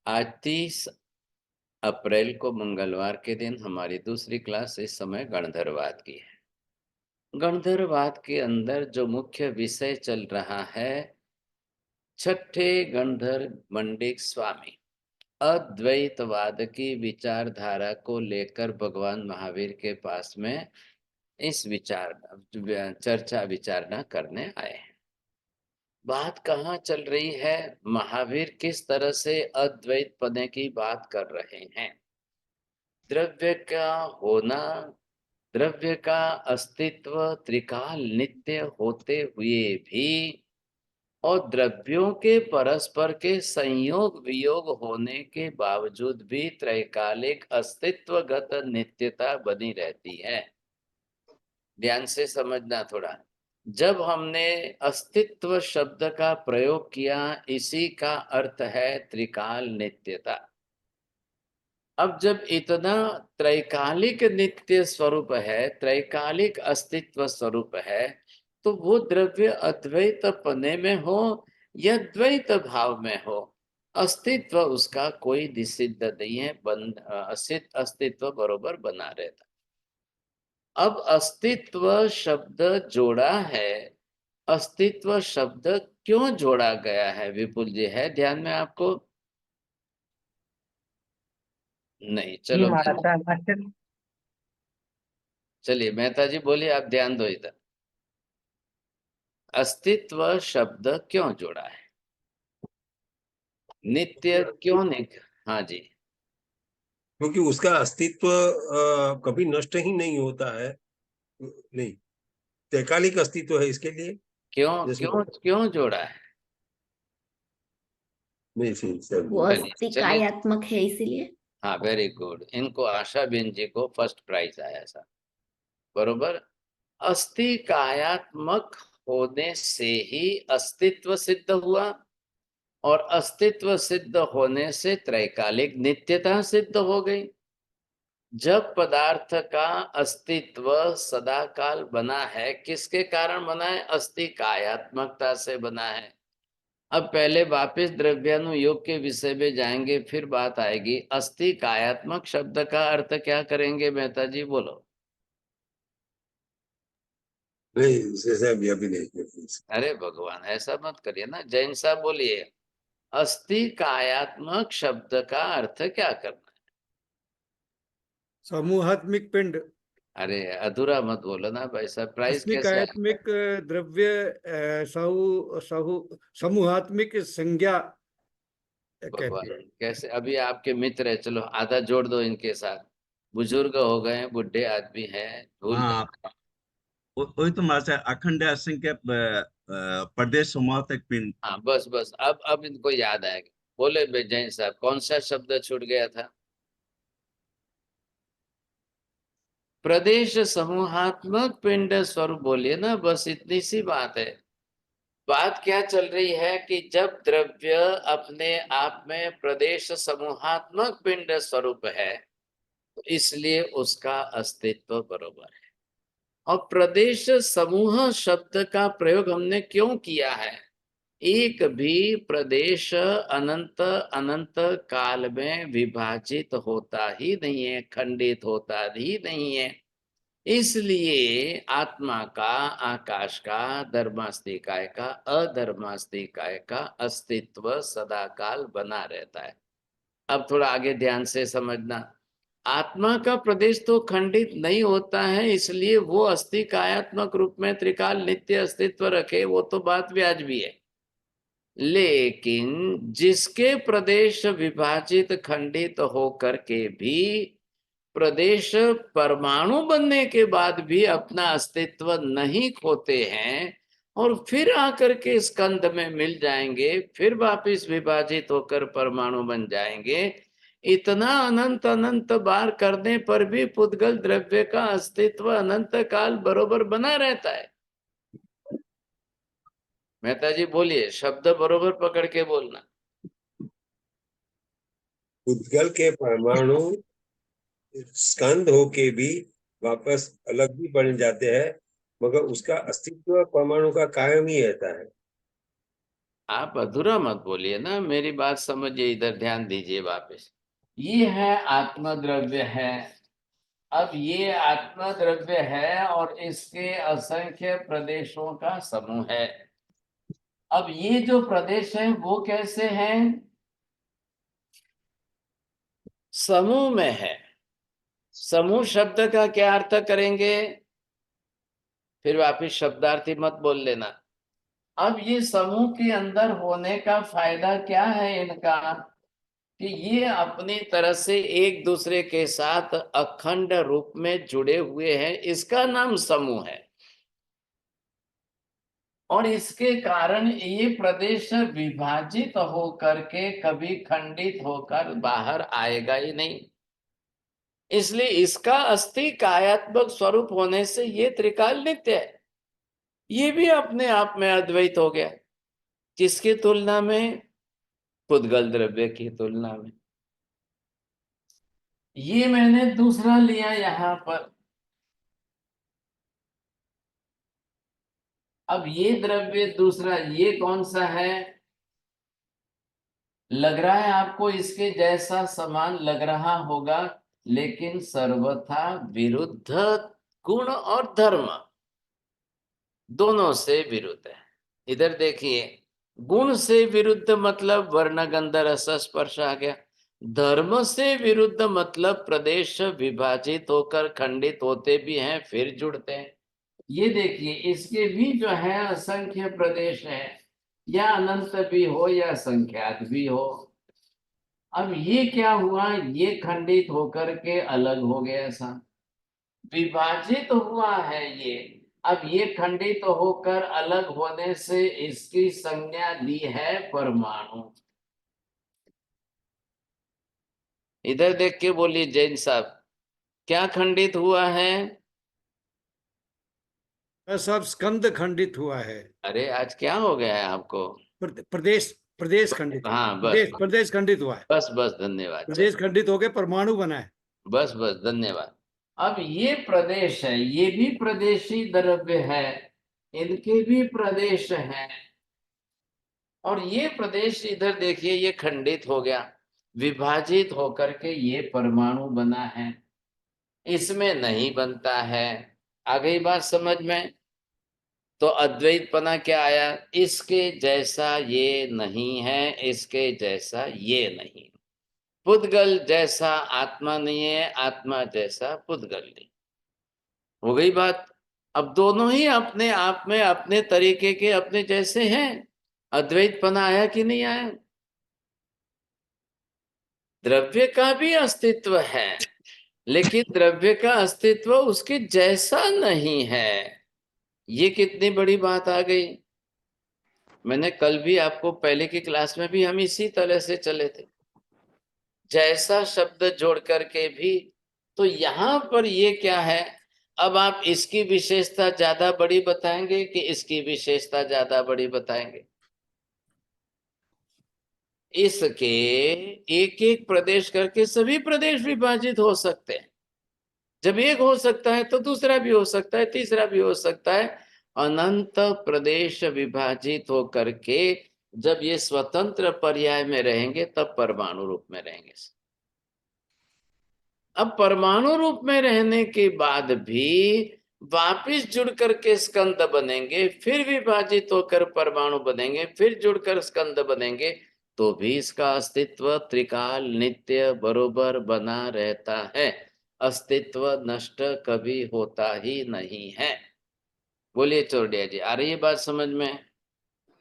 आज 30 अप्रैल को मंगलवार के दिन हमारी दूसरी क्लास इस समय गणधरवाद की है। गणधरवाद के अंदर जो मुख्य विषय चल रहा है, छठे गणधर मंडिक स्वामी अद्वैतवाद की विचारधारा को लेकर भगवान महावीर के पास में इस चर्चा विचारणा करने आए हैं। बात कहाँ चल रही है? महावीर किस तरह से अद्वैत पद की बात कर रहे हैं। द्रव्य का होना, द्रव्य का अस्तित्व त्रिकाल नित्य होते हुए भी और द्रव्यों के परस्पर के संयोग वियोग होने के बावजूद भी त्रैकालिक अस्तित्वगत नित्यता बनी रहती है। ध्यान से समझना थोड़ा। जब हमने अस्तित्व शब्द का प्रयोग किया, इसी का अर्थ है त्रिकाल नित्यता। अब जब इतना त्रैकालिक नित्य स्वरूप है, त्रैकालिक अस्तित्व स्वरूप है, तो वो द्रव्य अद्वैत पने में हो या द्वैत भाव में हो, अस्तित्व उसका कोई निषिद्ध नहीं है, अस्तित्व बरोबर बना रहता। अब अस्तित्व शब्द जोड़ा है, अस्तित्व शब्द क्यों जोड़ा गया है विपुल जी? है ध्यान में आपको? नहीं, जी चलो महाराज साहब, अस्तित्व। चलिए मेहता जी बोलिए, आप ध्यान दो इधर। अस्तित्व शब्द क्यों जोड़ा है? नित्य क्यों नहीं? हाँ जी। क्योंकि उसका अस्तित्व कभी नष्ट ही नहीं होता है। नहीं, त्रैकालिक अस्तित्व है, इसके लिए। क्यों जैसे क्यों क्यों जोड़ा है? नहीं, सर वो चलिए चलिए। अस्तिकायात्मक है इसीलिए। हाँ, वेरी गुड। इनको आशा बेन जी को फर्स्ट प्राइज आया सर, बरोबर। अस्थि कायात्मक होने से ही अस्तित्व सिद्ध हुआ, और अस्तित्व सिद्ध होने से त्रैकालिक नित्यता सिद्ध हो गई। जब पदार्थ का अस्तित्व सदाकाल बना है, किसके कारण बना है? अस्थि कायात्मकता से बना है। अब पहले वापिस द्रव्यानुयोग के विषय में जाएंगे, फिर बात आएगी। अस्थि कायात्मक शब्द का अर्थ क्या करेंगे मेहता जी, बोलो। नहीं, सर अभी नहीं। अरे भगवान, ऐसा मत करिए ना। जैन साहब बोलिए, अस्थि कायात्मक शब्द का अर्थ क्या करना है? समूहात्मिक पिंड। अरे अधूरा मत बोलो ना भाई साहब, प्राइस कैसे आएगा? अस्मिकात्मिक द्रव्य, समूहात्मिक संज्ञा कहते भगवान हैं। कैसे? अभी आपके मित्र है, चलो आधा जोड़ दो इनके साथ। बुजुर्ग हो गए, बुढ़े आदमी हैं, भूल हाँ, जाते हैं। वही तो मास्टर अखंड असंख्य प्रदेश समूह तक पिंड। हाँ बस बस, अब इनको याद आएगा। बोले बे जैन साहब, कौन सा शब्द छूट गया था? प्रदेश समूहात्मक पिंड स्वरूप बोलिए ना, बस इतनी सी बात है। बात क्या चल रही है कि जब द्रव्य अपने आप में प्रदेश समूहात्मक पिंड स्वरूप है, तो इसलिए उसका अस्तित्व बरोबर है। और प्रदेश समूह शब्द का प्रयोग हमने क्यों किया है? एक भी प्रदेश अनंत अनंत काल में विभाजित होता ही नहीं है, खंडित होता ही नहीं है। इसलिए आत्मा का, आकाश का, धर्मास्तिकाय का, अधर्मास्तिकाय का अस्तित्व सदाकाल बना रहता है। अब थोड़ा आगे ध्यान से समझना। आत्मा का प्रदेश तो खंडित नहीं होता है, इसलिए वो अस्थि कायात्मक रूप में त्रिकाल नित्य अस्तित्व रखे, वो तो बात व्याज भी है। लेकिन जिसके प्रदेश विभाजित खंडित होकर के भी प्रदेश परमाणु बनने के बाद भी अपना अस्तित्व नहीं खोते हैं, और फिर आकर के स्कंध में मिल जाएंगे, फिर वापिस विभाजित होकर परमाणु बन जाएंगे। इतना अनंत अनंत बार करने पर भी पुद्गल द्रव्य का अस्तित्व अनंत काल बरोबर बना रहता है। मेहता जी बोलिए, शब्द बरोबर पकड़ के बोलना। उद्गल के परमाणु स्कंद होके भी वापस अलग भी बन जाते हैं, मगर उसका अस्तित्व परमाणु का कायम ही रहता है। आप अधूरा मत बोलिए ना, मेरी बात समझिए, इधर ध्यान दीजिए वापस। ये है आत्मा द्रव्य है। अब ये आत्मा द्रव्य है और इसके असंख्य प्रदेशों का समूह है। अब ये जो प्रदेश है वो कैसे हैं? समूह में है। समूह शब्द का क्या अर्थ करेंगे? फिर वापिस शब्दार्थी मत बोल लेना। अब ये समूह के अंदर होने का फायदा क्या है इनका? कि ये अपनी तरह से एक दूसरे के साथ अखंड रूप में जुड़े हुए हैं, इसका नाम समूह है। और इसके कारण ये प्रदेश विभाजित होकर के कभी खंडित होकर बाहर आएगा ही नहीं। इसलिए इसका अस्थि कायात्मक स्वरूप होने से ये त्रिकाल नित्य है। ये भी अपने आप में अद्वैत हो गया। किसकी तुलना में? पुद्गल द्रव्य की तुलना में। ये मैंने दूसरा लिया यहां पर। अब ये द्रव्य दूसरा, ये कौन सा है? लग रहा है आपको इसके जैसा समान लग रहा होगा, लेकिन सर्वथा विरुद्ध गुण और धर्म दोनों से विरुद्ध है। इधर देखिए, गुण से विरुद्ध मतलब वर्ण गंध रस स्पर्श आ गया। धर्म से विरुद्ध मतलब प्रदेश विभाजित होकर खंडित होते भी हैं फिर जुड़ते हैं। ये देखिए, इसके भी जो है असंख्य प्रदेश है, या अनंत भी हो या संख्यात भी हो। अब ये क्या हुआ? ये खंडित होकर के अलग हो गया, ऐसा विभाजित हुआ है ये। अब ये खंडित होकर अलग होने से इसकी संज्ञा ली है परमाणु। इधर देख के बोलिए जैन साहब, क्या खंडित हुआ है? सब स्कंद खंडित हुआ है। अरे आज क्या हो गया है आपको? प्रदेश प्रदेश खंडित, हाँ बस प्रदेश खंडित हुआ है। बस बस, धन्यवाद। प्रदेश खंडित होके परमाणु बना है। बस बस, धन्यवाद। अब ये प्रदेश है, ये भी प्रदेशी द्रव्य है, इनके भी प्रदेश हैं। और ये प्रदेश इधर देखिए, ये खंडित हो गया, विभाजित होकर के ये परमाणु बना है, इसमें नहीं बनता है। आ गई बात समझ में? तो अद्वैतपना क्या आया? इसके जैसा ये नहीं है, इसके जैसा ये नहीं। पुद्गल जैसा आत्मा नहीं है, आत्मा जैसा पुद्गल नहीं। हो गई बात। अब दोनों ही अपने आप में अपने तरीके के अपने जैसे हैं। अद्वैतपना आया कि नहीं आया? द्रव्य का भी अस्तित्व है, लेकिन द्रव्य का अस्तित्व उसके जैसा नहीं है। ये कितनी बड़ी बात आ गई। मैंने कल भी आपको, पहले की क्लास में भी हम इसी तरह से चले थे, जैसा शब्द जोड़ करके भी। तो यहां पर ये क्या है? अब आप इसकी विशेषता ज्यादा बड़ी बताएंगे कि इसकी विशेषता ज्यादा बड़ी बताएंगे? इसके एक एक प्रदेश करके सभी प्रदेश विभाजित हो सकते हैं। जब एक हो सकता है तो दूसरा भी हो सकता है, तीसरा भी हो सकता है। अनंत प्रदेश विभाजित हो करके जब ये स्वतंत्र पर्याय में रहेंगे तब परमाणु रूप में रहेंगे। अब परमाणु रूप में रहने के बाद भी वापिस जुड़ करके स्कंद बनेंगे, फिर विभाजित होकर परमाणु बनेंगे, फिर जुड़कर स्कंद बनेंगे, तो भी इसका अस्तित्व त्रिकाल नित्य बरोबर बना रहता है। अस्तित्व नष्ट कभी होता ही नहीं है। बोलिए चौड़िया जी, आ रही है बात समझ में?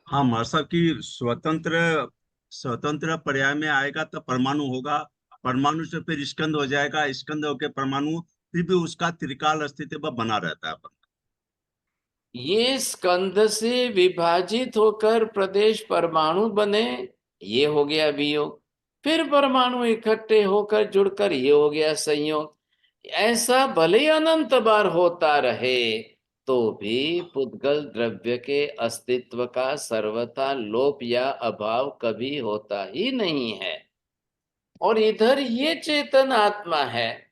हाँ मासा की स्वतंत्र स्वतंत्र पर्याय में आएगा तो परमाणु होगा, परमाणु से फिर स्कंद हो जाएगा, स्कंद होके परमाणु, फिर भी उसका त्रिकाल अस्तित्व बना रहता है। ये स्कंद से विभाजित होकर प्रदेश परमाणु बने, ये हो गया वियोग। फिर परमाणु इकट्ठे होकर जुड़कर ये हो गया संयोग। ऐसा भले ही अनंत बार होता रहे तो भी पुद्गल द्रव्य के अस्तित्व का सर्वथा लोप या अभाव कभी होता ही नहीं है। और इधर ये चेतन आत्मा है,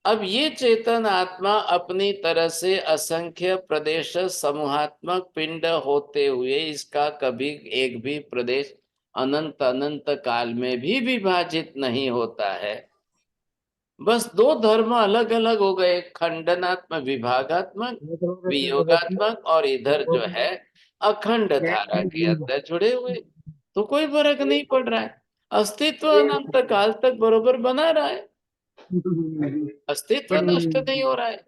अब ये चेतन आत्मा अपनी तरह से असंख्य प्रदेश समूहात्मक पिंड होते हुए इसका कभी एक भी प्रदेश अनंत अनंत काल में भी विभाजित नहीं होता है। बस दो धर्म अलग अलग हो गए, खंडनात्मक विभागात्मक वियोगात्मक, और इधर जो है अखंड धारा के अंदर जुड़े हुए। तो कोई फर्क नहीं पड़ रहा है, अस्तित्व अनंत काल तक बरोबर बना रहा है, अस्तित्व नष्ट नहीं हो रहा है।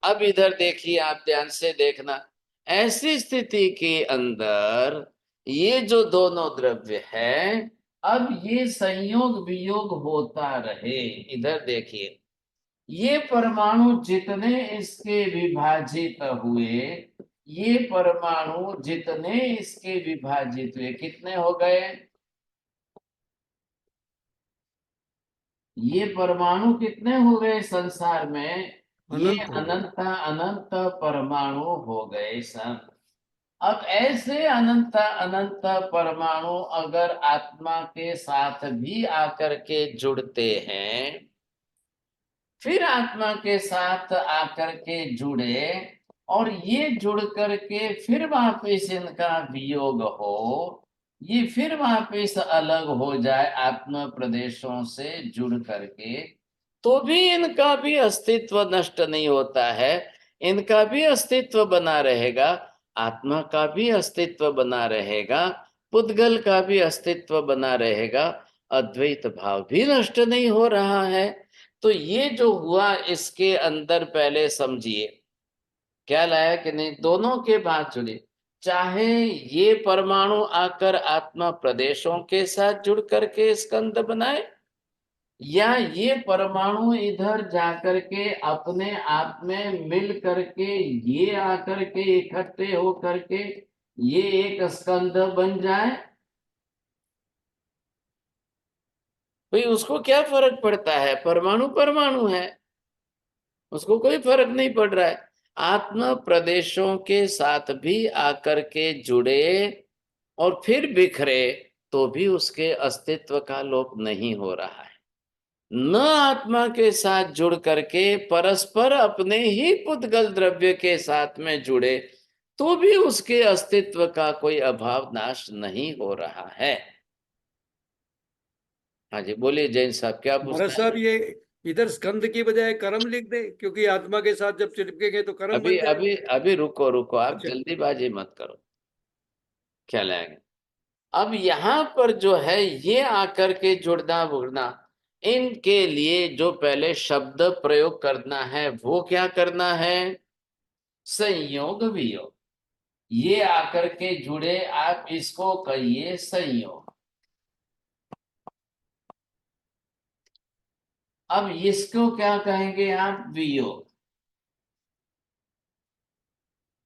अब इधर देखिए, आप ध्यान से देखना, ऐसी स्थिति के अंदर ये जो दोनों द्रव्य है, अब ये संयोग वियोग होता रहे। इधर देखिए, ये परमाणु जितने इसके विभाजित हुए, ये परमाणु जितने इसके विभाजित हुए, कितने हो गए? ये परमाणु कितने हो गए संसार में? ये अनंत हो गए। अनंत अनंत परमाणु हो गए सन। अब ऐसे अनंत अनंत परमाणु अगर आत्मा के साथ भी आकर के जुड़ते हैं, फिर आत्मा के साथ आकर के जुड़े, और ये जुड़ करके फिर वापिस इनका वियोग हो, ये फिर वापिस अलग हो जाए आत्मा प्रदेशों से जुड़ करके, तो भी इनका भी अस्तित्व नष्ट नहीं होता है, इनका भी अस्तित्व बना रहेगा, आत्मा का भी अस्तित्व बना रहेगा, पुद्गल का भी अस्तित्व बना रहेगा, अद्वैत भाव भी नष्ट नहीं हो रहा है। तो ये जो हुआ, इसके अंदर पहले समझिए क्या लाया कि नहीं, दोनों के बात जुड़ी। चाहे ये परमाणु आकर आत्मा प्रदेशों के साथ जुड़ करके स्कंद बनाए, या ये परमाणु इधर जाकर के अपने आप में मिल करके ये आकर के इकट्ठे हो करके ये एक स्कंद बन जाए, भाई उसको क्या फर्क पड़ता है? परमाणु परमाणु है, उसको कोई फर्क नहीं पड़ रहा है। आत्मा प्रदेशों के साथ भी आकर के जुड़े और फिर बिखरे, तो भी उसके अस्तित्व का लोप नहीं हो रहा है। न आत्मा के साथ जुड़ करके परस्पर अपने ही पुद्गल द्रव्य के साथ में जुड़े, तो भी उसके अस्तित्व का कोई अभाव नाश नहीं हो रहा है। हाँ जी, बोलिए जैन साहब, क्या महाराज पूछना है? साहब, ये इधर स्कंद की बजाय कर्म लिख दे, क्योंकि आत्मा के साथ जब चिपकेंगे तो कर्म अभी बन जाए। अभी अभी रुको रुको, आप अच्छा। जल्दीबाजी मत करो, क्या लाएंगे। अब यहाँ पर जो है ये आकर के जुड़ना बुड़ना, इनके लिए जो पहले शब्द प्रयोग करना है वो क्या करना है? संयोग वियोग। ये आकर के जुड़े, आप इसको कहिए संयोग। अब इसको क्या कहेंगे आप? वियोग।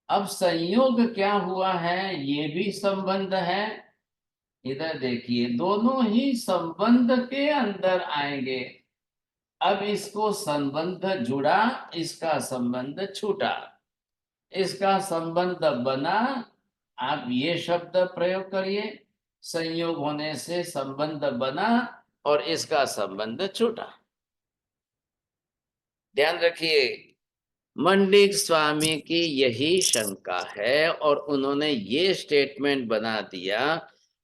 अब संयोग क्या हुआ है? ये भी संबंध है। इधर देखिए, दोनों ही संबंध के अंदर आएंगे। अब इसको संबंध जुड़ा, इसका संबंध छूटा, इसका संबंध बना, आप ये शब्द प्रयोग करिए, संयोग होने से संबंध बना और इसका संबंध छूटा। ध्यान रखिए, मंडिक स्वामी की यही शंका है और उन्होंने ये स्टेटमेंट बना दिया,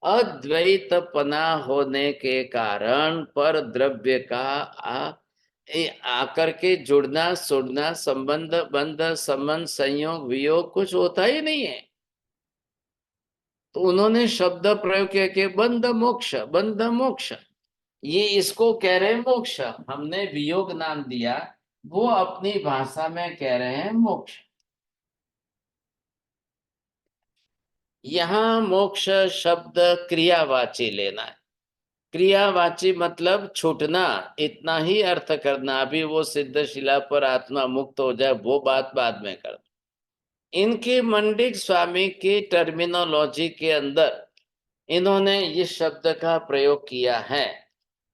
अद्वैत पना होने के कारण पर द्रव्य का आकर के जुड़ना सुड़ना, संबंध बंध संबंध संयोग वियोग कुछ होता ही नहीं है। तो उन्होंने शब्द प्रयोग किया कि बंध मोक्ष, बंध मोक्ष, ये इसको कह रहे हैं मोक्ष, हमने वियोग नाम दिया, वो अपनी भाषा में कह रहे हैं मोक्ष। यहां मोक्ष शब्द क्रियावाची लेना है, क्रियावाची मतलब छूटना, इतना ही अर्थ करना। अभी वो सिद्ध शिला पर आत्मा मुक्त हो जाए वो बात बाद में कर। इनके मंडिक स्वामी की टर्मिनोलॉजी के अंदर इन्होंने इस शब्द का प्रयोग किया है,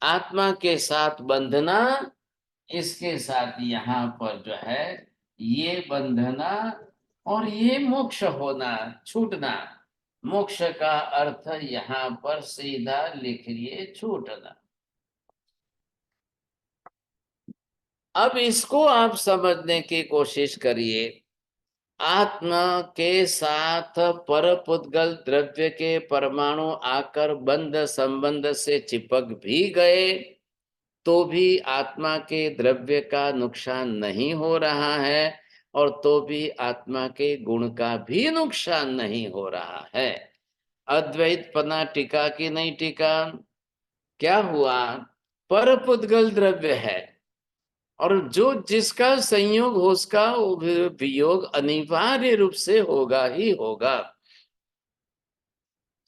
आत्मा के साथ बंधना, इसके साथ यहाँ पर जो है ये बंधना, और ये मोक्ष होना, छूटना। मोक्ष का अर्थ यहाँ पर सीधा लिख लिए छूटना। अब इसको आप समझने की कोशिश करिए। आत्मा के साथ परपुद्गल द्रव्य के परमाणु आकर बंध संबंध से चिपक भी गए तो भी आत्मा के द्रव्य का नुकसान नहीं हो रहा है, और तो भी आत्मा के गुण का भी नुकसान नहीं हो रहा है। अद्वैत पना टिका कि नहीं टिका? क्या हुआ? परपुद्गल द्रव्य है, और जो जिसका संयोग हो उसका वियोग अनिवार्य रूप से होगा ही होगा।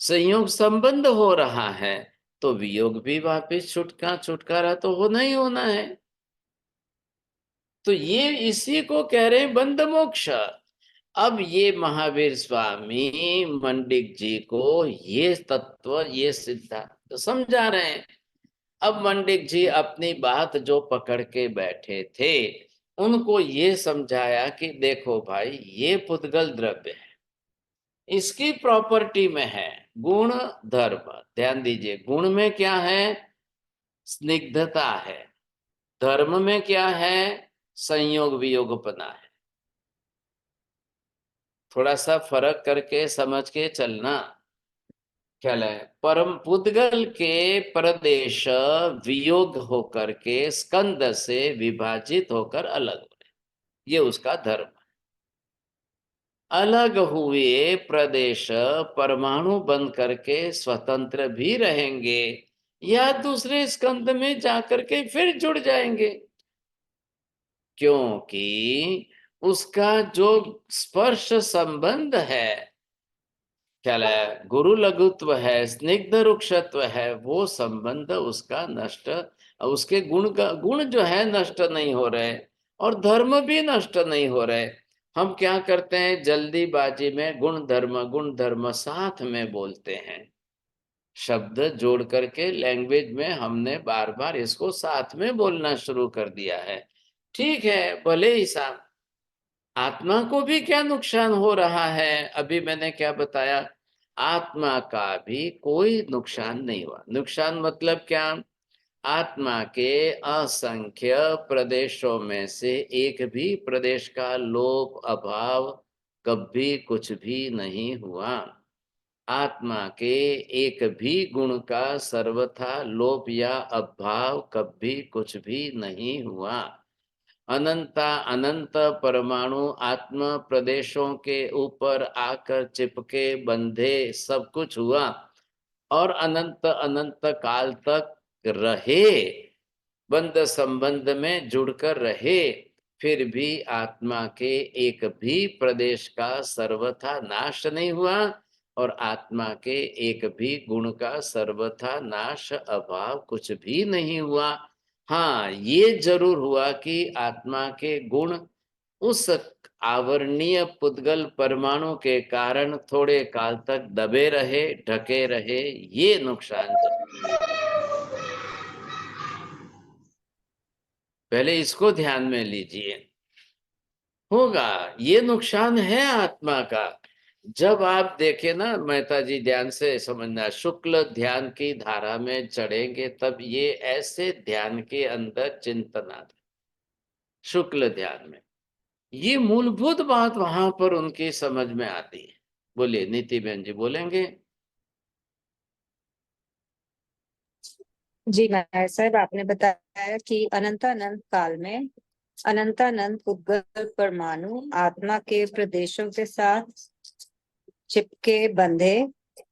संयोग संबंध हो रहा है तो वियोग भी वापिस छुटकारा तो होना ही होना है। तो ये इसी को कह रहे हैं बंध मोक्ष। अब ये महावीर स्वामी मंडिक जी को ये तत्व, ये सिद्धांत समझा रहे हैं। अब मंडिक जी अपनी बात जो पकड़ के बैठे थे उनको ये समझाया कि देखो भाई, ये पुद्गल द्रव्य है, इसकी प्रॉपर्टी में है गुण धर्म। ध्यान दीजिए, गुण में क्या है? स्निग्धता है। धर्म में क्या है? संयोग वियोगपना है। थोड़ा सा फर्क करके समझ के चलना। ख्याल है? परम पुद्गल के प्रदेश वियोग होकर के स्कंद से विभाजित होकर अलग हो रहे, ये उसका धर्म। अलग हुए प्रदेश परमाणु बन करके स्वतंत्र भी रहेंगे या दूसरे स्कंद में जाकर के फिर जुड़ जाएंगे, क्योंकि उसका जो स्पर्श संबंध है, ख्याल है, गुरु लघुत्व है, स्निग्ध रुक्षत्व है, वो संबंध उसका नष्ट, उसके गुण जो है नष्ट नहीं हो रहे और धर्म भी नष्ट नहीं हो रहे। हम क्या करते हैं, जल्दीबाजी में गुण धर्म साथ में बोलते हैं, शब्द जोड़ करके लैंग्वेज में हमने बार बार इसको साथ में बोलना शुरू कर दिया है। ठीक है, भले ही साथ, आत्मा को भी क्या नुकसान हो रहा है? अभी मैंने क्या बताया, आत्मा का भी कोई नुकसान नहीं हुआ। नुकसान मतलब क्या? आत्मा के असंख्य प्रदेशों में से एक भी प्रदेश का लोप अभाव कभी कुछ भी नहीं हुआ। आत्मा के एक भी गुण का सर्वथा लोप या अभाव कभी कुछ भी नहीं हुआ। अनंता अनंत परमाणु आत्म प्रदेशों के ऊपर आकर चिपके बंधे सब कुछ हुआ और अनंत अनंत काल तक रहे, बंध संबंध में जुड़कर रहे, फिर भी आत्मा के एक भी प्रदेश का सर्वथा नाश नहीं हुआ और आत्मा के एक भी गुण का सर्वथा नाश अभाव कुछ भी नहीं हुआ। हाँ, ये जरूर हुआ कि आत्मा के गुण उस आवरणीय पुद्गल परमाणु के कारण थोड़े काल तक दबे रहे, ढके रहे, ये नुकसान पहले इसको ध्यान में लीजिए। होगा, ये नुकसान है आत्मा का। जब आप देखें ना, मेहता जी ध्यान से समझना, शुक्ल ध्यान की धारा में चढ़ेंगे तब ये ऐसे ध्यान के अंदर चिंतन आता, शुक्ल ध्यान में ये मूलभूत बात वहां पर उनकी समझ में आती है। बोलिए, नीति बहन जी बोलेंगे। जी महाराज साहब, आपने बताया कि अनंतानंत काल में अनंतानंत पुद्गल परमाणु आत्मा के प्रदेशों के साथ चिपके बंधे,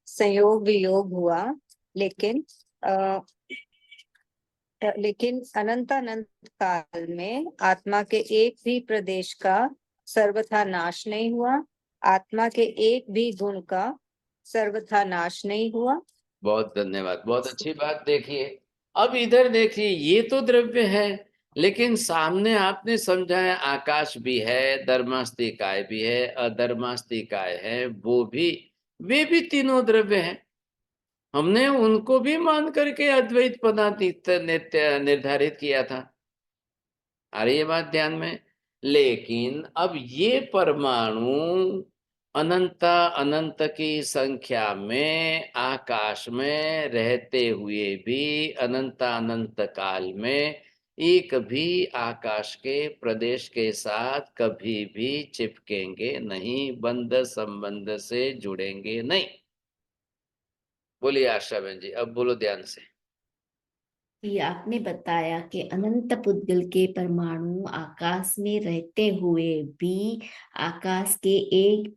संयोग वियोग हुआ, लेकिन अनंतानंत काल में आत्मा के एक भी प्रदेश का सर्वथा नाश नहीं हुआ, आत्मा के एक भी गुण का सर्वथा नाश नहीं हुआ। बहुत धन्यवाद, बहुत अच्छी बात। देखिए, अब इधर देखिए, ये तो द्रव्य है, लेकिन सामने आपने समझाया आकाश भी है, धर्मास्तिकाय भी है, अधर्मास्तिकाय है, वो भी, वे भी तीनों द्रव्य हैं। हमने उनको भी मान करके अद्वैत पदातीत नित्य निर्धारित किया था। अरे ये बात ध्यान में। लेकिन अब ये परमाणु अनंत की संख्या में आकाश में रहते हुए भी अनंत काल में एक भी आकाश के प्रदेश के साथ कभी भी चिपकेंगे नहीं, बंध संबंध से जुड़ेंगे नहीं। बोलिए आशा बहन जी, अब बोलो ध्यान से। ये आपने बताया कि अनंत पुद्गल के परमाणु आकाश में रहते हुए भी आकाश के एक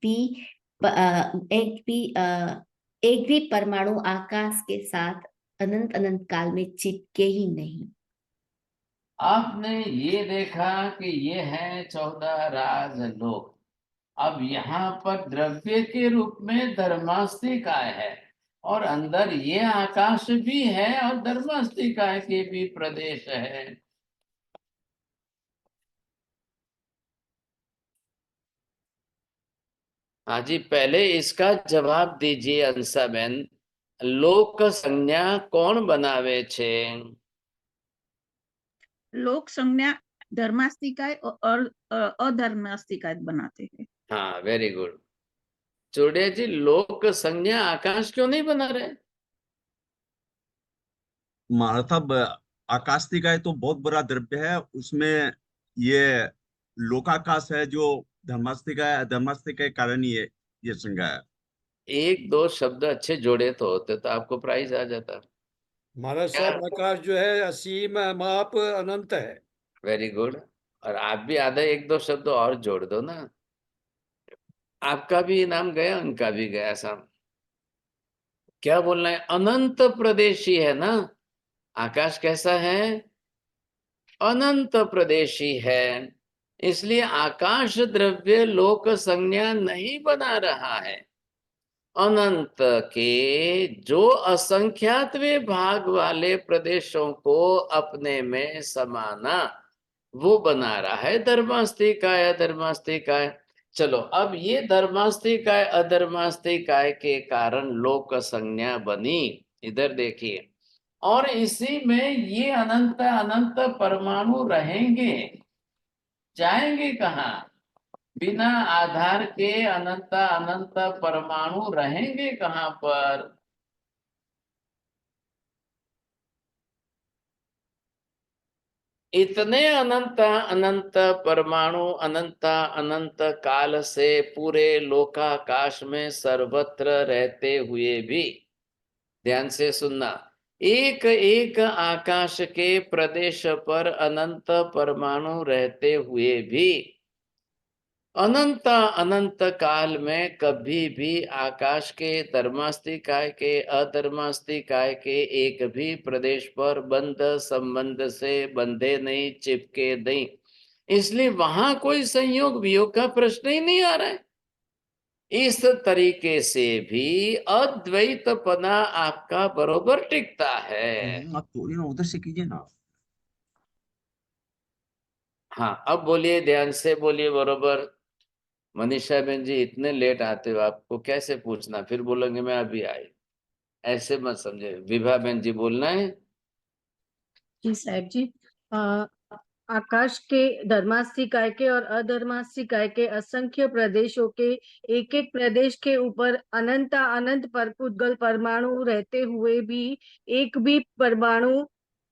भी परमाणु आकाश के साथ अनंत अनंत काल में चिपके ही नहीं। आपने ये देखा कि ये है 14 राजलोक। अब यहाँ पर द्रव्य के रूप में धर्मास्तिकाय है और अंदर ये आकाश भी है और धर्मास्तिकाय के भी प्रदेश है। हाँ जी, पहले इसका जवाब दीजिए अंशाबेन, लोक संज्ञा कौन बनावे छे? लोक संज्ञा धर्मास्तिकाय और अधर्मास्तिकाय बनाते हैं। हाँ, वेरी गुड चूड़िया जी। लोक संज्ञा आकाश क्यों नहीं बना रहे? मतलब आकास्तिकाय तो बहुत बड़ा द्रव्य है, उसमें ये लोकाकाश है जो धर्मास्तिकाय, धर्मास्तिकाय के कारण ये संज्ञा है। एक दो शब्द अच्छे जोड़े तो होते तो आपको प्राइज आ जाता। महाराज साहब, आकाश जो है असीम, अमाप, अनंत है। Very good. और आप भी आधा एक दो शब्द और जोड़ दो ना, आपका भी इनाम गया, उनका भी गया। साहब क्या बोलना है? अनंत प्रदेशी है ना आकाश, कैसा है? अनंत प्रदेशी है, इसलिए आकाश द्रव्य लोक संज्ञा नहीं बना रहा है। अनंत के जो असंख्यातवे भाग वाले प्रदेशों को अपने में समाना, वो बना रहा है धर्मास्तिकाय अधर्मास्तिकाय। चलो, अब ये धर्मास्तिकाय अधर्मास्तिकाय के कारण लोक संज्ञा बनी, इधर देखिए। और इसी में ये अनंत अनंत परमाणु रहेंगे, जाएंगे कहाँ? बिना आधार के अनंत अनंत परमाणु रहेंगे कहाँ पर? इतने अनंत अनंत परमाणु अनंत अनंत काल से पूरे लोकाकाश में सर्वत्र रहते हुए भी, ध्यान से सुनना, एक एक आकाश के प्रदेश पर अनंत परमाणु रहते हुए भी अनंत अनंत काल में कभी भी आकाश के धर्मास्तिकाय के अधर्मास्तिकाय के एक भी प्रदेश पर बंध संबंध से बंधे नहीं, चिपके नहीं। इसलिए वहां कोई संयोग वियोग का प्रश्न ही नहीं आ रहा है। इस तरीके से भी अद्वैतपना आपका बरोबर टिकता है। आप थोड़ी ना उधर से कीजिए ना। हाँ, अब बोलिए, ध्यान से बोलिए बरोबर। मनीषा बहन जी, इतने लेट आते हो, आपको कैसे पूछना, फिर बोलेंगे मैं अभी आई, ऐसे मत समझे। विभा बहन जी बोलना है। जी साहब जी, आकाश के धर्मास्तिकाय के और अधर्मास्तिकाय के असंख्य प्रदेशों के एक एक प्रदेश के ऊपर अनंत अनंत पुद्गल परमाणु रहते हुए भी एक भी परमाणु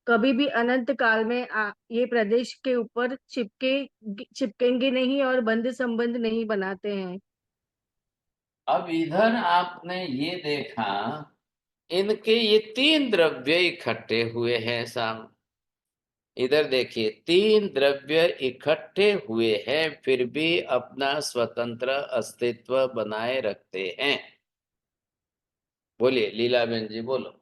कभी भी अनंत काल में ये प्रदेश के ऊपर चिपकेंगे नहीं और बंध संबंध नहीं बनाते हैं। अब इधर आपने ये देखा, इनके ये तीन द्रव्य इकट्ठे हुए हैं साम। इधर देखिए, तीन द्रव्य इकट्ठे हुए हैं, फिर भी अपना स्वतंत्र अस्तित्व बनाए रखते हैं। बोलिए लीला बहन जी, बोलो।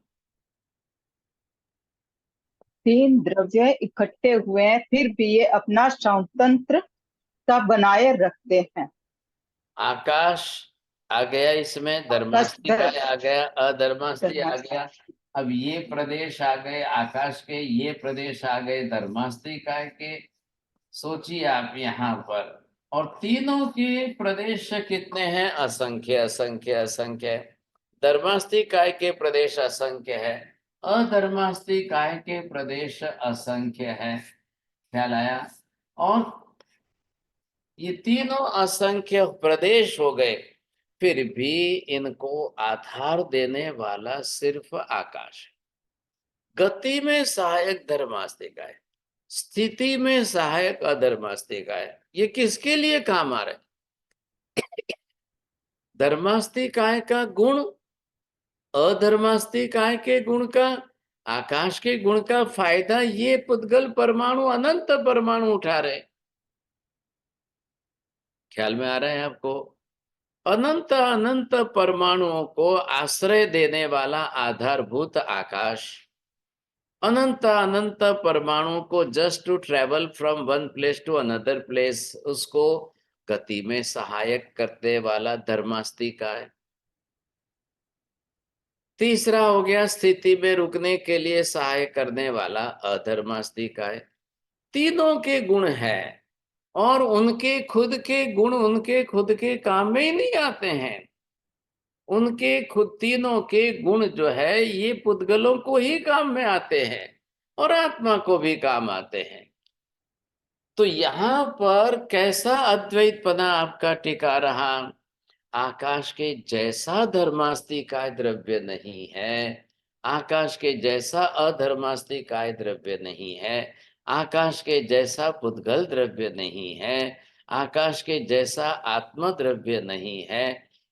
तीन द्रव्य इकट्ठे हुए हैं फिर भी ये अपना स्वतंत्रता बनाए रखते हैं। आकाश आ गया, इसमें धर्मास्तिकाय आ गया, अधर्मास्ति आ गया। अब ये प्रदेश आ गए आकाश के, ये प्रदेश आ गए धर्मास्तिकाय के। सोचिए आप यहाँ पर, और तीनों के प्रदेश कितने हैं? असंख्य असंख्य असंख्य। धर्मास्तिकाय के प्रदेश असंख्य है, अधर्मास्तिकाय के प्रदेश असंख्य है। ख्याल आया? और ये तीनों असंख्य प्रदेश हो गए, फिर भी इनको आधार देने वाला सिर्फ आकाश है। गति में सहायक धर्मास्तिकाय, स्थिति में सहायक अधर्मास्तिकाय, ये किसके लिए काम आ रहा है? धर्मास्तिकाय का गुण अधर्मास्तिकाय के गुण का, आकाश के गुण का फायदा ये पुद्गल परमाणु, अनंत परमाणु उठा रहे। ख्याल में आ रहा है आपको? अनंत अनंत परमाणुओं को आश्रय देने वाला आधारभूत आकाश, अनंत अनंत परमाणु को just to travel from one place to another place, उसको गति में सहायक करने वाला धर्मास्तिकाय। तीसरा हो गया स्थिति में रुकने के लिए सहाय करने वाला अधर्मास्तिकाय। तीनों के गुण है और उनके खुद के गुण उनके खुद के काम में ही नहीं आते हैं। उनके खुद तीनों के गुण जो है ये पुद्गलों को ही काम में आते हैं और आत्मा को भी काम आते हैं। तो यहां पर कैसा अद्वैतपना आपका टिका रहा? आकाश के जैसा धर्मास्तिकाय द्रव्य नहीं है, आकाश के जैसा अधर्मास्तिकाय द्रव्य नहीं है, आकाश के जैसा पुद्गल द्रव्य नहीं है, आकाश के जैसा आत्मा द्रव्य नहीं है।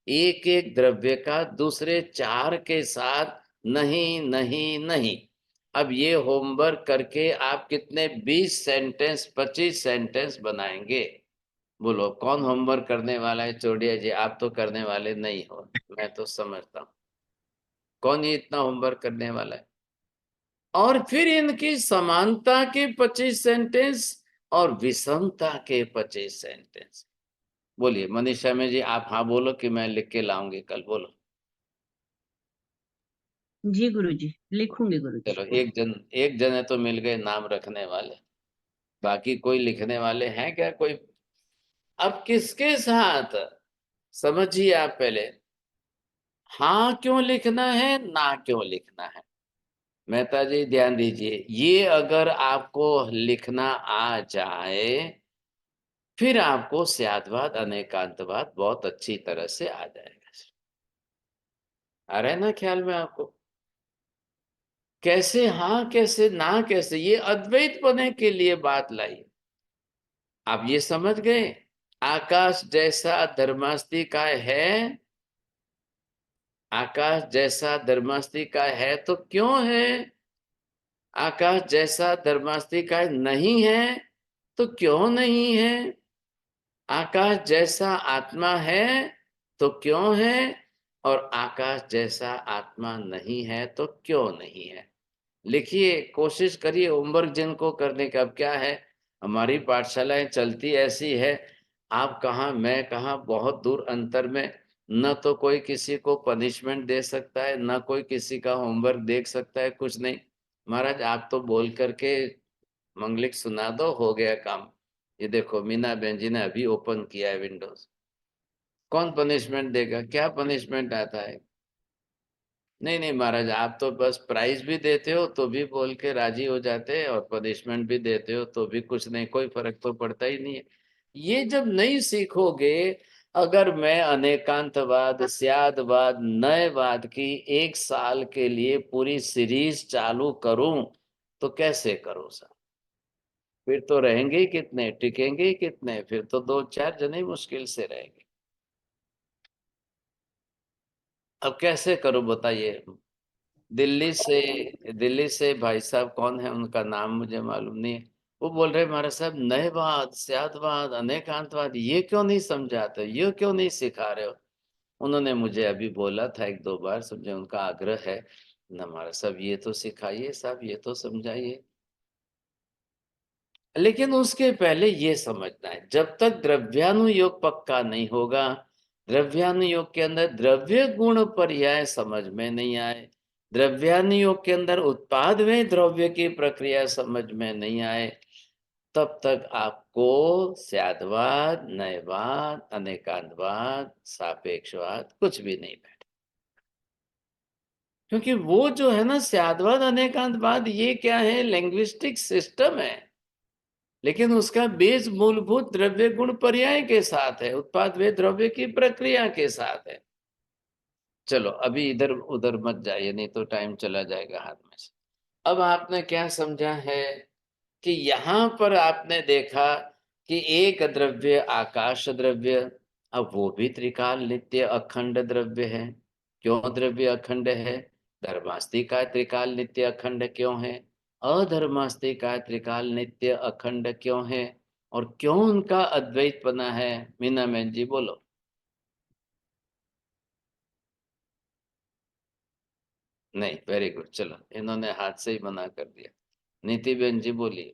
एक एक द्रव्य का दूसरे चार के साथ नहीं नहीं नहीं। अब ये होमवर्क करके आप कितने 20 सेंटेंस 25 सेंटेंस बनाएंगे? बोलो कौन होमवर्क करने वाला है? चोड़िया जी आप तो करने वाले नहीं हो, मैं तो समझता हूँ। कौन ये इतना होमवर्क करने वाला है? और फिर इनकी समानता के 25 सेंटेंस और विषमता के 25 सेंटेंस। बोलिए मनीषा में जी, आप हाँ बोलो कि मैं लिख के लाऊंगी कल, बोलो। जी गुरुजी, लिखूंगी गुरुजी। चलो एक जने तो मिल गए नाम रखने वाले, बाकी कोई लिखने वाले हैं क्या कोई? अब किसके साथ समझिए आप पहले, हाँ क्यों लिखना है, ना क्यों लिखना है। मेहता जी ध्यान दीजिए, ये अगर आपको लिखना आ जाए फिर आपको स्याद्वाद अनेकांतवाद बहुत अच्छी तरह से आ जाएगा। आ रहा है ना ख्याल में आपको? कैसे हाँ कैसे ना कैसे, ये अद्वैत पने के लिए बात लाई। आप ये समझ गए? आकाश जैसा धर्मास्तिकाय है, आकाश जैसा धर्मास्तिकाय है तो क्यों है? आकाश जैसा धर्मास्तिकाय नहीं है तो क्यों नहीं है? आकाश जैसा आत्मा है तो क्यों है? और आकाश जैसा आत्मा नहीं है तो क्यों नहीं है? लिखिए, कोशिश करिए होमवर्क जिनको करने का। अब क्या है, हमारी पाठशालाएं चलती ऐसी है, आप कहाँ मैं कहाँ, बहुत दूर अंतर में। न तो कोई किसी को पनिशमेंट दे सकता है, न कोई किसी का होमवर्क देख सकता है, कुछ नहीं। महाराज आप तो बोल करके मंगलिक सुना दो, हो गया काम। ये देखो मीना बहन जी ने अभी ओपन किया है विंडोज। कौन पनिशमेंट देगा? क्या पनिशमेंट आता है? नहीं नहीं महाराज, आप तो बस प्राइज भी देते हो तो भी बोल के राजी हो जाते हैं, और पनिशमेंट भी देते हो तो भी कुछ नहीं, कोई फर्क तो पड़ता ही नहीं है। ये जब नहीं सीखोगे, अगर मैं अनेकांतवाद स्यादवाद नयवाद की 1 साल के लिए पूरी सीरीज चालू करूं तो कैसे करूं सर? फिर तो रहेंगे ही कितने, टिकेंगे ही कितने? फिर तो 2-4 जने मुश्किल से रहेंगे। अब कैसे करूं बताइए? दिल्ली से भाई साहब कौन है, उनका नाम मुझे मालूम नहीं है, वो बोल रहे महाराज साहब नयवाद स्यादवाद अनेकांतवाद ये क्यों नहीं समझाते, ये क्यों नहीं सिखा रहे हो? उन्होंने मुझे अभी बोला था 1-2 बार, समझे उनका आग्रह है ना महाराज साहब ये तो सिखाइए साहब, ये तो समझाइए। लेकिन उसके पहले ये समझना है, जब तक द्रव्यानुयोग पक्का नहीं होगा, द्रव्यानुयोग के अंदर द्रव्य गुण पर्याय समझ में नहीं आए, द्रव्यानुयोग के अंदर उत्पाद में द्रव्य की प्रक्रिया समझ में नहीं आए, तब तक आपको स्यादवाद नयवाद अनेकांतवाद सापेक्षवाद कुछ भी नहीं बैठे। क्योंकि वो जो है ना स्यादवाद अनेकांतवाद, ये क्या है? लैंग्विस्टिक सिस्टम है, लेकिन उसका बेस मूलभूत द्रव्य गुण पर्याय के साथ है, उत्पाद वे द्रव्य की प्रक्रिया के साथ है। चलो अभी इधर उधर मत जाइए, नहीं तो टाइम चला जाएगा हाथ में से। अब आपने क्या समझा है कि यहाँ पर आपने देखा कि एक द्रव्य आकाश द्रव्य, अब वो भी त्रिकाल नित्य अखंड द्रव्य है। क्यों द्रव्य अखंड है? धर्मास्ति का त्रिकाल नित्य अखंड क्यों है? अधर्मास्ति का त्रिकाल नित्य अखंड क्यों है? और क्यों उनका अद्वैत बना है? मीना बहन जी बोलो। नहीं, वेरी गुड, चलो इन्होंने हाथ से ही मना कर दिया। नीति बहन जी बोलिए।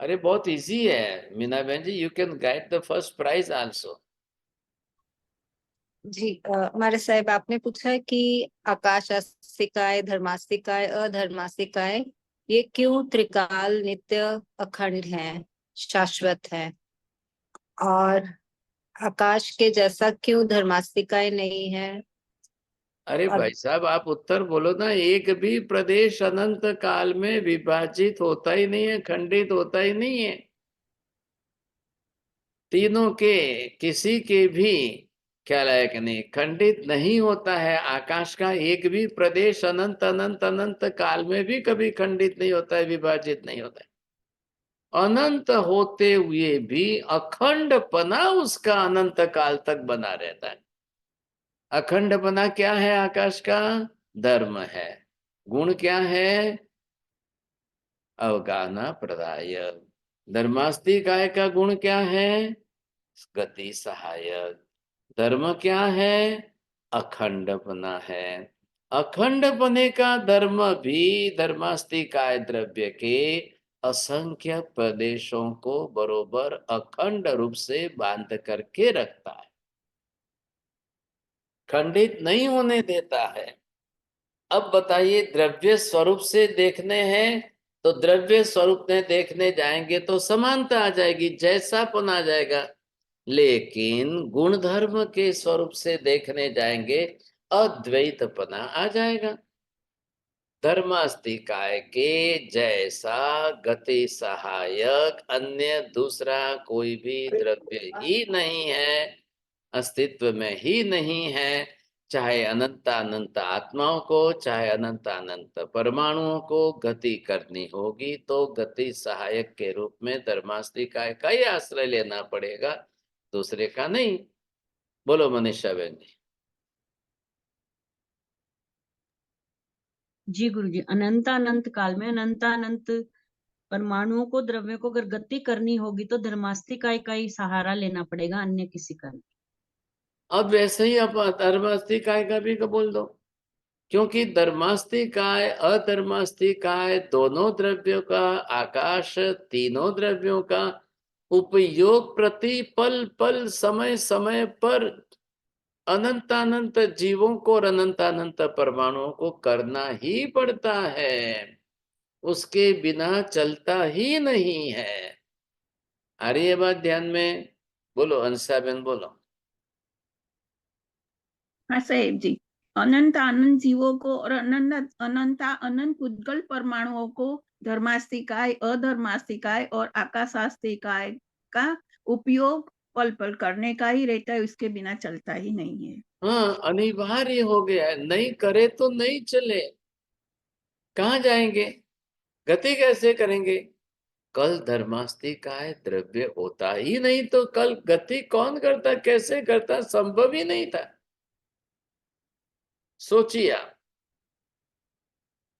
अरे बहुत इजी है मीना बहन ji, you can get the first prize also. जी हमारे साहब आपने पूछा है कि आकाश आस्तिकाय, धर्मास्तिकाय, अधर्मास्तिकाय ये क्यों त्रिकाल नित्य अखंड है, शाश्वत है, और आकाश के जैसा क्यों धर्मास्तिकाय नहीं है? अरे और भाई साहब आप उत्तर बोलो ना। एक भी प्रदेश अनंत काल में विभाजित होता ही नहीं है, खंडित होता ही नहीं है। तीनों के किसी के भी क्या लायक नहीं, खंडित नहीं होता है। आकाश का एक भी प्रदेश अनंत अनंत अनंत काल में भी कभी खंडित नहीं होता है, विभाजित नहीं होता है। अनंत होते हुए भी अखंडपना उसका अनंत काल तक बना रहता है। अखंडपना क्या है आकाश का? धर्म है। गुण क्या है? अवगाहना प्रदाय। धर्मास्ति काय का गुण क्या है? गति सहायक। धर्म क्या है? अखंडपना है। अखंडपने का धर्म भी धर्मास्ति काय द्रव्य के असंख्य प्रदेशों को बरोबर अखंड रूप से बांध करके रखता है, खंडित नहीं होने देता है। अब बताइए, द्रव्य स्वरूप से देखने हैं तो द्रव्य स्वरूप में देखने जाएंगे तो समानता आ जाएगी, जैसापन आ जाएगा। लेकिन गुण धर्म के स्वरूप से देखने जाएंगे अद्वैतपना आ जाएगा। धर्मास्ति काय के जैसा गति सहायक अन्य दूसरा कोई भी द्रव्य ही नहीं है, अस्तित्व में ही नहीं है। चाहे अनंत अनंत आत्माओं को, चाहे अनंत अनंत परमाणुओं को गति करनी होगी तो गति सहायक के रूप में धर्मास्ति काय का ही आश्रय लेना पड़ेगा, दूसरे का नहीं। बोलो मनीषा बहन जी। जी गुरुजी, अनंत अनंत काल में अनंत अनंत परमाणुओं को, द्रव्यों को अगर गति करनी होगी तो धर्मास्तिकाय का ही सहारा लेना पड़ेगा, अन्य किसी का नहीं। अब वैसे ही आप धर्मास्ति काय का भी बोल दो, क्योंकि धर्मास्ति काय अधर्मास्ति काय दोनों द्रव्यों का, आकाश तीनों द्रव्यों का उपयोग प्रति पल पल समय समय पर अनंत अनंत जीवों को और अनंत अनंत परमाणुओं को करना ही पड़ता है, उसके बिना चलता ही नहीं है। आ रही है बात ध्यान में? बोलो अंशा बहन बोलो। हाँ साहेब जी, अनंत अनंत जीवों को और अनंत अनंत अनंत उद्गल परमाणुओं को धर्मास्तिकाय, अधर्मास्तिकाय और आकाशास्तिकाय का उपयोग पल पल करने का ही रहता है, उसके बिना चलता ही नहीं है। हाँ, अनिवार्य हो गया है, नहीं करे तो नहीं चले, कहाँ जाएंगे, गति कैसे करेंगे? कल धर्मास्ति का है द्रव्य होता ही नहीं तो कल गति कौन करता, कैसे करता? संभव ही नहीं था। सोचिए आप,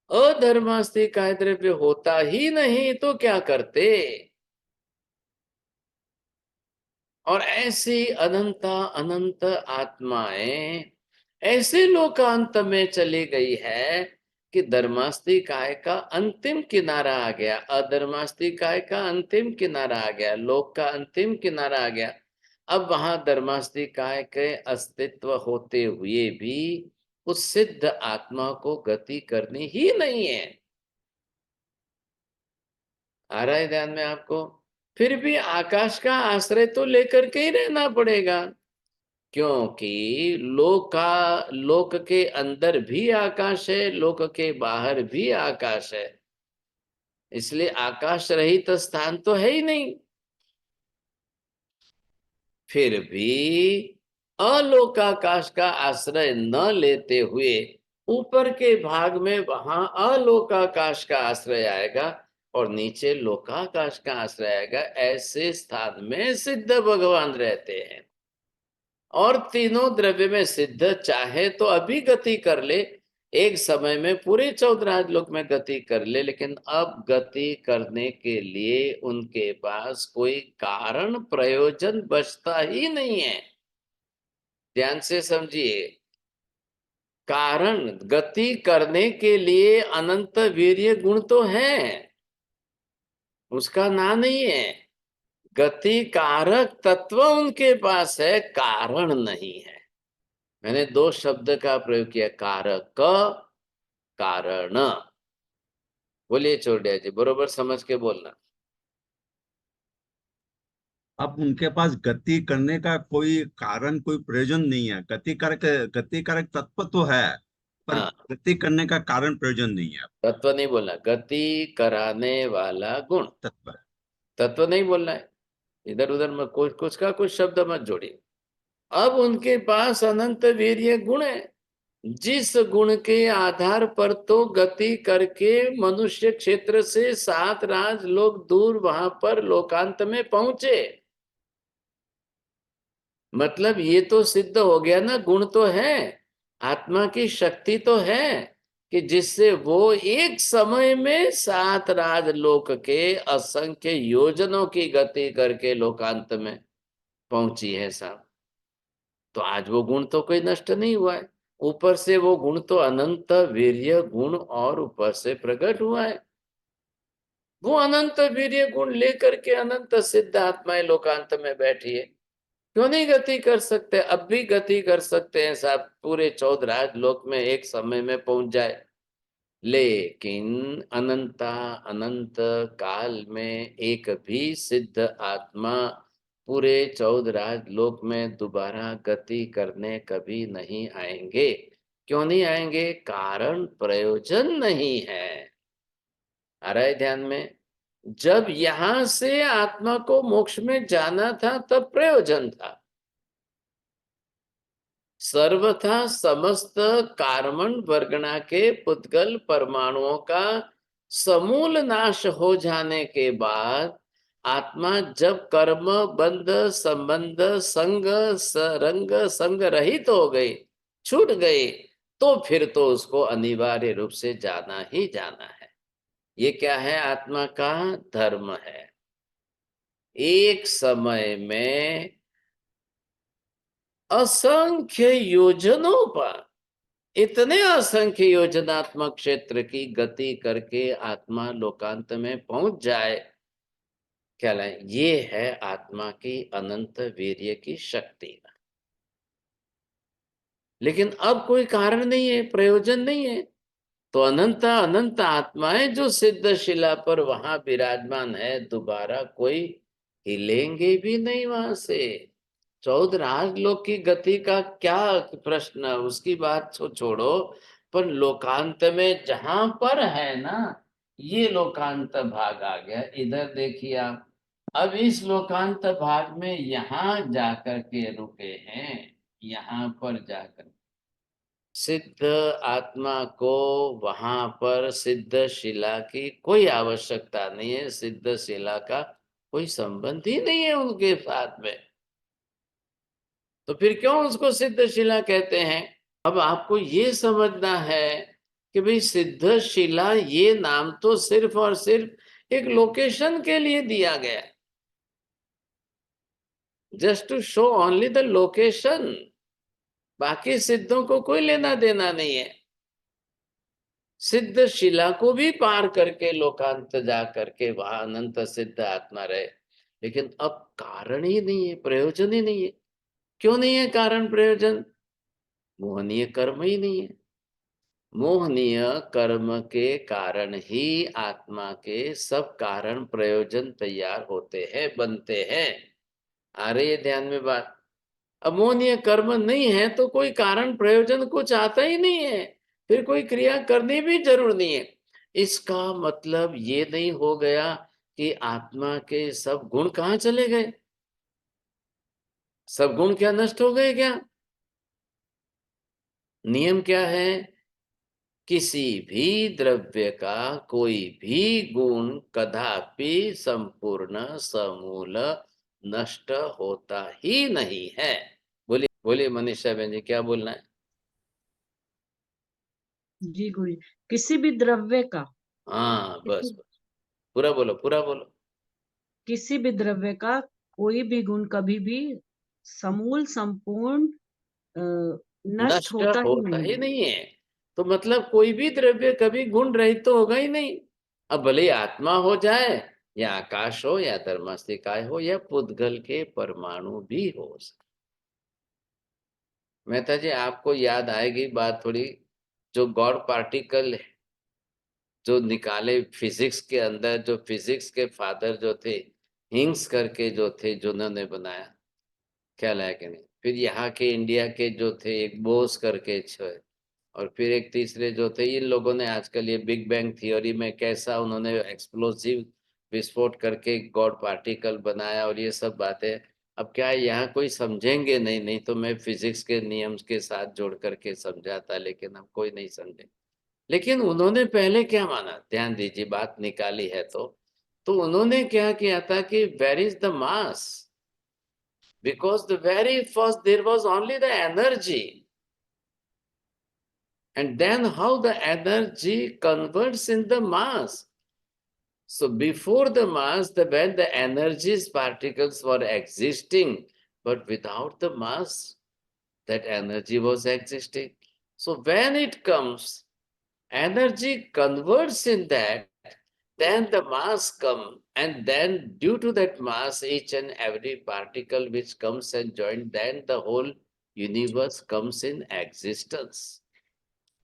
अधर्मास्ति का द्रव्य होता ही नहीं तो क्या करते? और ऐसी अनंत अनंत आत्माएं ऐसे लोकांत में चली गई है कि धर्मास्ति काय का अंतिम किनारा आ गया, अधर्मास्ति काय का अंतिम किनारा आ गया, लोक का अंतिम किनारा आ गया। अब वहां धर्मास्ति काय के अस्तित्व होते हुए भी उस सिद्ध आत्मा को गति करनी ही नहीं है। आ रहा है ध्यान में आपको? फिर भी आकाश का आश्रय तो लेकर के ही रहना पड़ेगा, क्योंकि लोक के अंदर भी आकाश है, लोक के बाहर भी आकाश है, इसलिए आकाश रहित स्थान तो है ही नहीं। फिर भी अलोकाकाश का आश्रय न लेते हुए ऊपर के भाग में वहां अलोकाकाश का आश्रय आएगा और नीचे लोकाकाश का आश्रय आएगा, ऐसे स्थान में सिद्ध भगवान रहते हैं। और तीनों द्रव्य में सिद्ध चाहे तो अभी गति कर ले, एक समय में पूरे 14 लोक में गति कर ले, लेकिन अब गति करने के लिए उनके पास कोई कारण प्रयोजन बचता ही नहीं है। ध्यान से समझिए, कारण गति करने के लिए अनंत वीर्य गुण तो है, उसका ना नहीं है। गति कारक तत्व उनके पास है, कारण नहीं है। मैंने 2 शब्द का प्रयोग किया, कारक, कारण। बोलिए चौड़िया जी, बरोबर समझ के बोलना। अब उनके पास गति करने का कोई कारण, कोई प्रयोजन नहीं है। गति कारक तत्व तो है, पर हाँ, गति करने का कारण प्रयोजन नहीं है। तत्व नहीं बोलना, गति कराने वाला गुण, तत्व है। तत्व नहीं बोलना है। इधर उधर में कुछ का कुछ शब्द मत जोड़िए। अब उनके पास अनंत वीर्य गुण है, जिस गुण के आधार पर तो गति करके मनुष्य क्षेत्र से 7 राज लोग दूर वहां पर लोकांत में पहुंचे। मतलब ये तो सिद्ध हो गया ना, गुण तो है, आत्मा की शक्ति तो है कि जिससे वो एक समय में 7 राजलोक के असंख्य योजनों की गति करके लोकांत में पहुंची है साहब। तो आज वो गुण तो कोई नष्ट नहीं हुआ है, ऊपर से वो गुण तो अनंत वीर्य गुण और ऊपर से प्रकट हुआ है। वो अनंत वीर्य गुण लेकर के अनंत सिद्ध आत्माएं लोकांत में बैठी है। क्यों नहीं गति कर सकते? अब भी गति कर सकते हैं साहब, पूरे 14 लोक में एक समय में पहुंच जाए। लेकिन अनंत काल में एक भी सिद्ध आत्मा पूरे 14 लोक में दोबारा गति करने कभी नहीं आएंगे। क्यों नहीं आएंगे? कारण प्रयोजन नहीं है। आ रहा है ध्यान में? जब यहां से आत्मा को मोक्ष में जाना था तब प्रयोजन था। सर्वथा समस्त कार्बन वर्गणा के पुद्गल परमाणुओं का समूल नाश हो जाने के बाद आत्मा जब कर्म बंध संबंध संग रंग संग रहित हो गई, छूट गई, तो फिर तो उसको अनिवार्य रूप से जाना ही जाना है। ये क्या है? आत्मा का धर्म है। एक समय में असंख्य योजनों पर, इतने असंख्य योजनात्मक क्षेत्र की गति करके आत्मा लोकांत में पहुंच जाए, क्या लाए? ये है आत्मा की अनंत वीर्य की शक्ति। लेकिन अब कोई कारण नहीं है, प्रयोजन नहीं है, तो अनंत आत्माएं जो सिद्ध शिला पर वहां विराजमान है, दोबारा कोई हिलेंगे भी नहीं वहां से। 14 लोक की गति का क्या प्रश्न, उसकी बात छोड़ो, पर लोकांत में जहां पर है ना, ये लोकांत भाग आ गया। इधर देखिए आप, अब इस लोकांत भाग में यहां जाकर के रुके हैं, यहां पर जाकर सिद्ध आत्मा को वहां पर सिद्ध शिला की कोई आवश्यकता नहीं है, सिद्ध शिला का कोई संबंध ही नहीं है उनके साथ में, तो फिर क्यों उसको सिद्ध शिला कहते हैं? अब आपको ये समझना है कि भाई सिद्ध शिला ये नाम तो सिर्फ और सिर्फ एक लोकेशन के लिए दिया गया, just to show only the location. बाकी सिद्धों को कोई लेना देना नहीं है। सिद्ध शिला को भी पार करके लोकांत जा करके वहां अनंत सिद्ध आत्मा रहे, लेकिन अब कारण ही नहीं है, प्रयोजन ही नहीं है। क्यों नहीं है कारण प्रयोजन? मोहनीय कर्म ही नहीं है। मोहनीय कर्म के कारण ही आत्मा के सब कारण प्रयोजन तैयार होते हैं, बनते हैं। आ रही है ध्यान में बात? अमोनीय कर्म नहीं है तो कोई कारण प्रयोजन कुछ आता ही नहीं है, फिर कोई क्रिया करनी भी जरूर नहीं है। इसका मतलब ये नहीं हो गया कि आत्मा के सब गुण कहाँ चले गए? सब गुण क्या नष्ट हो गए क्या? नियम क्या है? किसी भी द्रव्य का कोई भी गुण कदापि संपूर्ण समूल नष्ट होता ही नहीं है। बोलिए बोलिए मनीषा बहन जी, क्या बोलना है? जी गुरु जी, किसी भी द्रव्य का हाँ बस बस, पूरा बोलो पूरा बोलो। किसी भी द्रव्य का कोई भी गुण कभी भी समूल संपूर्ण नष्ट नष्ट होता ही होता नहीं ही है। नहीं है। तो मतलब कोई भी द्रव्य कभी गुण रहित तो होगा ही नहीं। अब भले ही आत्मा हो जाए, या आकाश हो, या धर्मास्तिकाय हो, या पुद्गल के परमाणु भी हो। मेहता जी, आपको याद आएगी बात थोड़ी, जो गॉड पार्टिकल जो निकाले फिजिक्स के अंदर, जो फिजिक्स के फादर जो थे, हिंग्स करके जो थे, जिन्होंने बनाया, ख्याल है कि नहीं? फिर यहाँ के इंडिया के जो थे एक बोस करके थे, और फिर एक तीसरे जो थे, इन लोगों ने आजकल ये बिग बैंग थियोरी में कैसा उन्होंने एक्सप्लोसिव विस्फोट करके गॉड पार्टिकल बनाया, और ये सब बातें। अब क्या है, यहाँ कोई समझेंगे नहीं, नहीं तो मैं फिजिक्स के नियम के साथ जोड़ करके समझाता, लेकिन अब कोई नहीं समझे। लेकिन उन्होंने पहले क्या माना, ध्यान दीजिए, बात निकाली है तो उन्होंने क्या किया था कि where is the mass, because the very first there was only the energy, and then how the energy converts in the mass. So before the mass, when the energies particles were existing, but without the mass, that energy was existing. So when it comes, energy converts in that, then the mass come, and then due to that mass, each and every particle which comes and join, then the whole universe comes in existence.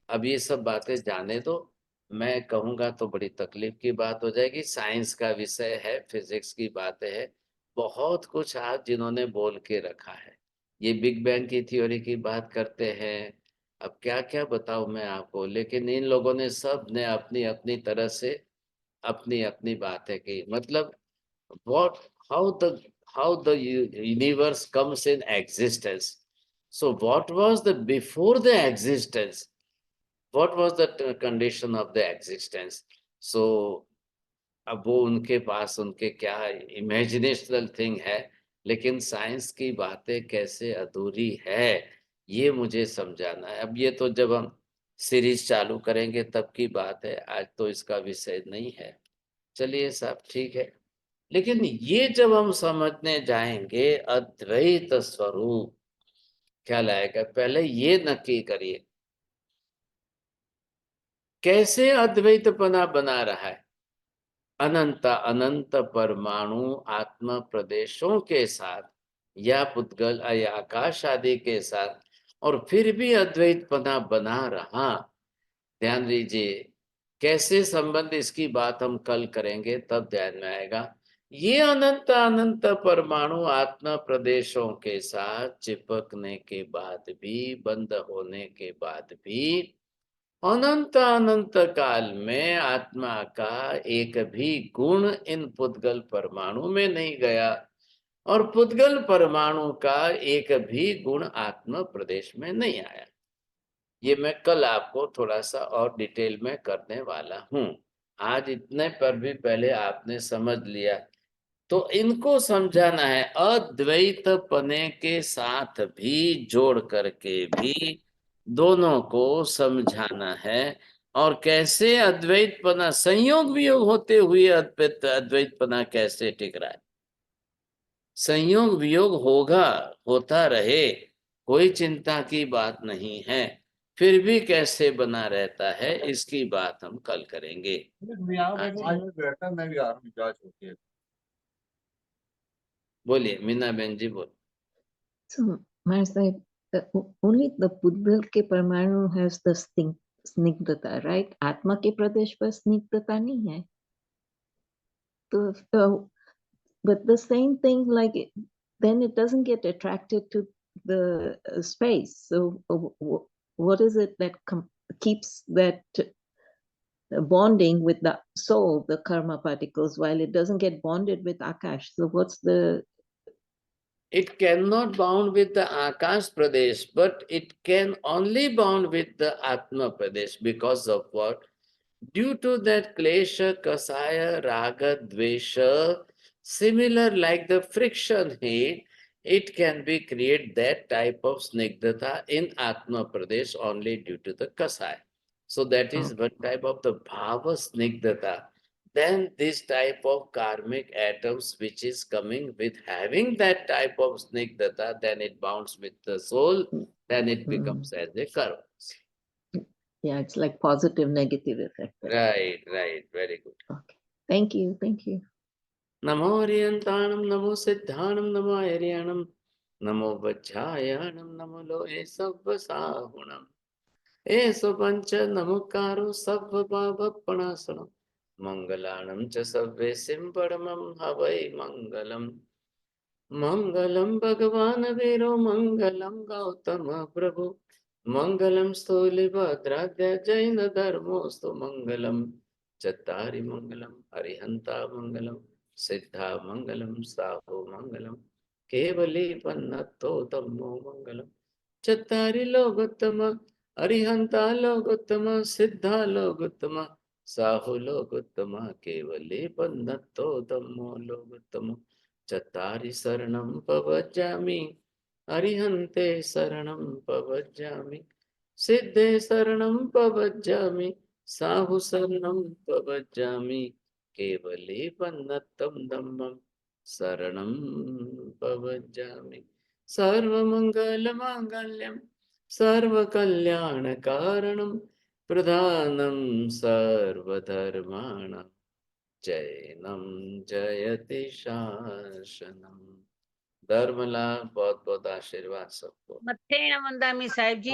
अब ये सब बातें जाने दो, मैं कहूंगा तो बड़ी तकलीफ की बात हो जाएगी। साइंस का विषय है, फिजिक्स की बातें है, बहुत कुछ आज जिन्होंने बोल के रखा है। ये बिग बैंग की थ्योरी की बात करते हैं, अब क्या क्या बताऊं मैं आपको, लेकिन इन लोगों ने सब ने अपनी अपनी तरह से अपनी अपनी बातें की। मतलब what how the universe comes in existence. So what was the before the existence? What was the condition of the existence? So अब वो उनके पास उनके क्या इमेजिनेशनल थिंग है, लेकिन साइंस की बातें कैसे अधूरी है, ये मुझे समझाना है। अब ये तो जब हम सीरीज चालू करेंगे तब की बात है, आज तो इसका विषय नहीं है। चलिए साहब, ठीक है। लेकिन ये जब हम समझने जाएंगे अद्वैत स्वरूप, क्या लाएगा, पहले ये नक्की करिए कैसे अद्वैतपना बना रहा है। अनंत अनंत परमाणु आत्मा प्रदेशों के साथ, या पुद्गल या आकाश आदि के साथ, और फिर भी अद्वैतपना बना रहा। ध्यान दीजिए कैसे संबंध, इसकी बात हम कल करेंगे तब ध्यान में आएगा। ये अनंत अनंत परमाणु आत्मा प्रदेशों के साथ चिपकने के बाद भी, बंद होने के बाद भी, अनंत अनंत काल में आत्मा का एक भी गुण इन पुद्गल परमाणु में नहीं गया, और पुद्गल परमाणु का एक भी गुण आत्मा प्रदेश में नहीं आया। ये मैं कल आपको थोड़ा सा और डिटेल में करने वाला हूं। आज इतने पर भी पहले आपने समझ लिया, तो इनको समझाना है अद्वैत पने के साथ भी जोड़ करके भी दोनों को समझाना है। और कैसे अद्वैतपना संयोग वियोग होते हुए अद्वैतपना कैसे टिक रहा है। संयोग वियोग होगा, होता रहे, कोई चिंता की बात नहीं है, फिर भी कैसे बना रहता है, इसकी बात हम कल करेंगे। बोलिए मीना बहन जी, बोल। So, Maharaj, only the Buddha के परमाणु has the स्निग्धता, right? आत्मा के प्रदेश पर स्निग्धता नहीं है। तो but the same thing, like then it doesn't get attracted to the space. So what is it that keeps that bonding with the soul, the karma particles, while it doesn't get bonded with Akash? So what's the It cannot bound with the Akash Pradesh, but it can only bound with the Atma Pradesh. Because of what? Due to that klesha, kasaya, raga, dvesha, similar like the friction heat, it can be create that type of snigdhata in Atma Pradesh only due to the kasaya. So that is one type of the bhava snigdhata. Then this type of karmic atoms which is coming with having that type of snigdhata, then it bounds with the soul, then it becomes as a karma. Yeah, it's like positive, negative effect. Right, right, very good. Okay. Thank you. Thank you. Namo Orientanam, Namo Siddhanam, Namo Ariyanam, Namo Vajjayanam, Namo Lohe Sabba Sahunam. Eso Pancha Namukaro Sabba Baba Panasanam. Mangalanam Cha Sabve Simpadamam Havai Mangalam. Mangalam Bhagavan Viro Mangalam Gautama Prabhu. Mangalam Stoli Bhadradya Jaina Dharmostu Mangalam. Chattari Mangalam Arihanta Mangalam. Siddha Mangalam Sahu Mangalam. Kevali Pannatto Tammo Mangalam. Chattari Logottama Arihanta Logottama Siddha Logottama Sahu Logottama Kevali Pannatto Tammo Logottama. Chattari Saranam Pavajjami Arihante Saranam Pavajjami Siddhe Saranam Pavajjami Sahu Saranam Pavajjami Kevali Pannattam Dhammam Saranam Pavajjami Sarva Mangala Mangalyam Sarva Kalyana Karanam Pradhanam Sarva Dharmanam Jainam Jayati Shasanam. धर्म लाभ बहुत बहुत आशीर्वाद सबको। मत्थे नमन दामी साहिब जी।